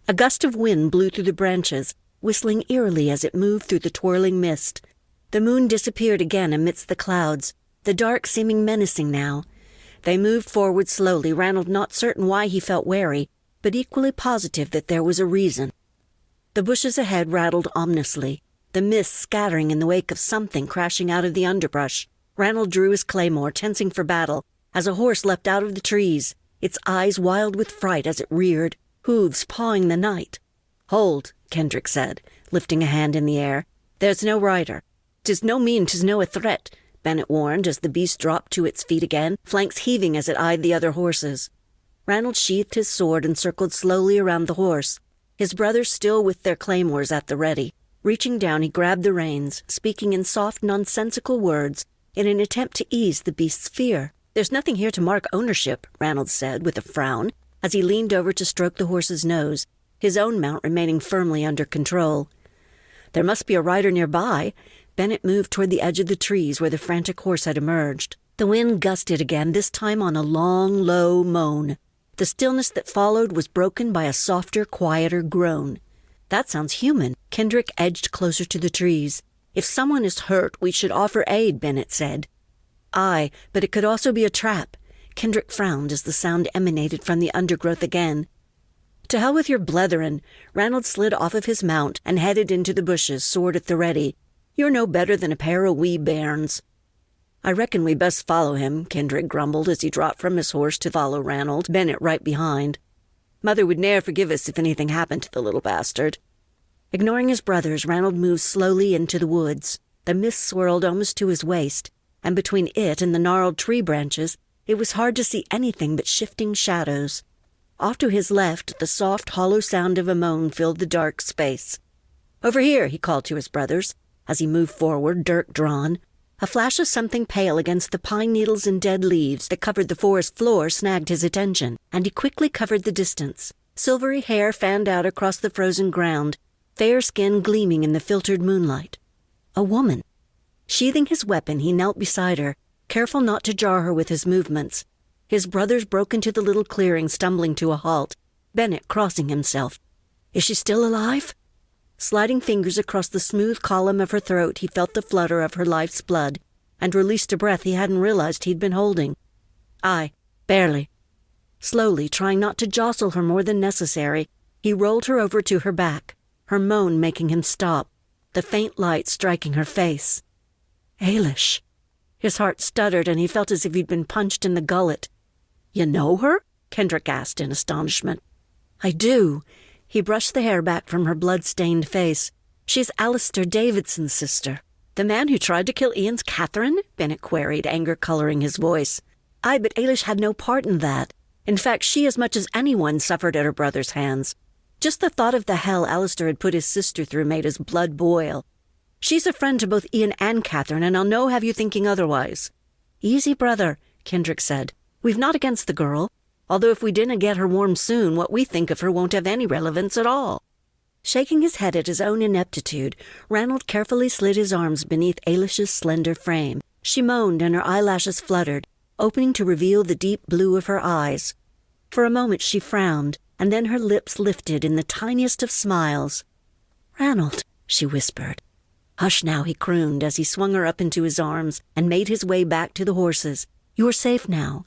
A gust of wind blew through the branches, whistling eerily as it moved through the twirling mist. The moon disappeared again amidst the clouds, the dark seeming menacing now. They moved forward slowly, Ranald not certain why he felt wary, but equally positive that there was a reason. The bushes ahead rattled ominously, the mist scattering in the wake of something crashing out of the underbrush. Ranald drew his claymore, tensing for battle, as a horse leapt out of the trees, its eyes wild with fright as it reared, hooves pawing the night. "Hold," Kendrick said, lifting a hand in the air. "There's no rider." "'Tis no mean, 'tis no a threat," Bennett warned as the beast dropped to its feet again, flanks heaving as it eyed the other horses. Ranald sheathed his sword and circled slowly around the horse, his brothers still with their claymores at the ready. Reaching down, he grabbed the reins, speaking in soft, nonsensical words in an attempt to ease the beast's fear. "There's nothing here to mark ownership," Ranald said with a frown, as he leaned over to stroke the horse's nose, his own mount remaining firmly under control. "There must be a rider nearby." Bennett moved toward the edge of the trees where the frantic horse had emerged. The wind gusted again, this time on a long, low moan. The stillness that followed was broken by a softer, quieter groan. "That sounds human." Kendrick edged closer to the trees. "If someone is hurt, we should offer aid," Bennett said. "Aye, but it could also be a trap." Kendrick frowned as the sound emanated from the undergrowth again. "To hell with your blethering." Ranald slid off of his mount and headed into the bushes, sword at the ready. "You're no better than a pair of wee bairns." "I reckon we best follow him," Kendrick grumbled as he dropped from his horse to follow Ranald, Bennett right behind. "Mother would ne'er forgive us if anything happened to the little bastard." Ignoring his brothers, Ranald moved slowly into the woods. The mist swirled almost to his waist, and between it and the gnarled tree branches, it was hard to see anything but shifting shadows. Off to his left, the soft, hollow sound of a moan filled the dark space. "Over here," he called to his brothers, as he moved forward, dirk drawn. A flash of something pale against the pine needles and dead leaves that covered the forest floor snagged his attention, and he quickly covered the distance. Silvery hair fanned out across the frozen ground, fair skin gleaming in the filtered moonlight. A woman. Sheathing his weapon, he knelt beside her, careful not to jar her with his movements. His brothers broke into the little clearing, stumbling to a halt, Bennett crossing himself. "Is she still alive?" Sliding fingers across the smooth column of her throat, he felt the flutter of her life's blood, and released a breath he hadn't realized he'd been holding. "Aye, barely." Slowly, trying not to jostle her more than necessary, he rolled her over to her back, her moan making him stop, the faint light striking her face. "Ailis." His heart stuttered, and he felt as if he'd been punched in the gullet. "You know her?" Kendrick asked in astonishment. "I do." He brushed the hair back from her blood-stained face. "She's Ailis Davidson's sister." "The man who tried to kill Ian's Catherine?" Bennett queried, anger coloring his voice. "Aye, but Ailis had no part in that. In fact, she as much as anyone suffered at her brother's hands. Just the thought of the hell Alistair had put his sister through made his blood boil. She's a friend to both Ian and Catherine, and I'll no have you thinking otherwise." "Easy, brother," Kendrick said. "We've not against the girl. Although if we didn't get her warm soon, what we think of her won't have any relevance at all." Shaking his head at his own ineptitude, Ranald carefully slid his arms beneath Ailis's slender frame. She moaned and her eyelashes fluttered, opening to reveal the deep blue of her eyes. For a moment she frowned, and then her lips lifted in the tiniest of smiles. "Ranald," she whispered. "Hush now," he crooned as he swung her up into his arms and made his way back to the horses. "You're safe now."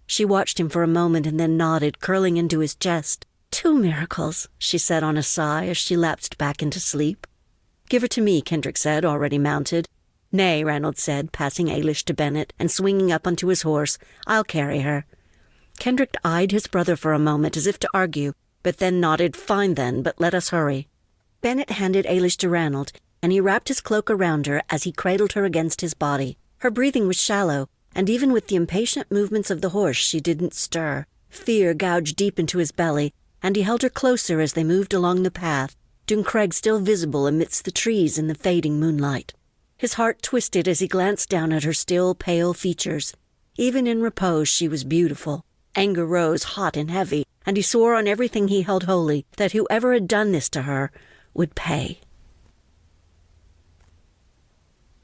She watched him for a moment and then nodded, curling into his chest. "Two miracles," she said on a sigh as she lapsed back into sleep. "Give her to me," Kendrick said, already mounted. "Nay," Ranald said, passing Ailis to Bennett and swinging up onto his horse. "I'll carry her." Kendrick eyed his brother for a moment as if to argue, but then nodded. "Fine then, but let us hurry." Bennett handed Ailis to Ranald, and he wrapped his cloak around her as he cradled her against his body. Her breathing was shallow, and even with the impatient movements of the horse she didn't stir. Fear gouged deep into his belly, and he held her closer as they moved along the path, Duncraig still visible amidst the trees in the fading moonlight. His heart twisted as he glanced down at her still, pale features. Even in repose she was beautiful. Anger rose hot and heavy, and he swore on everything he held holy that whoever had done this to her would pay.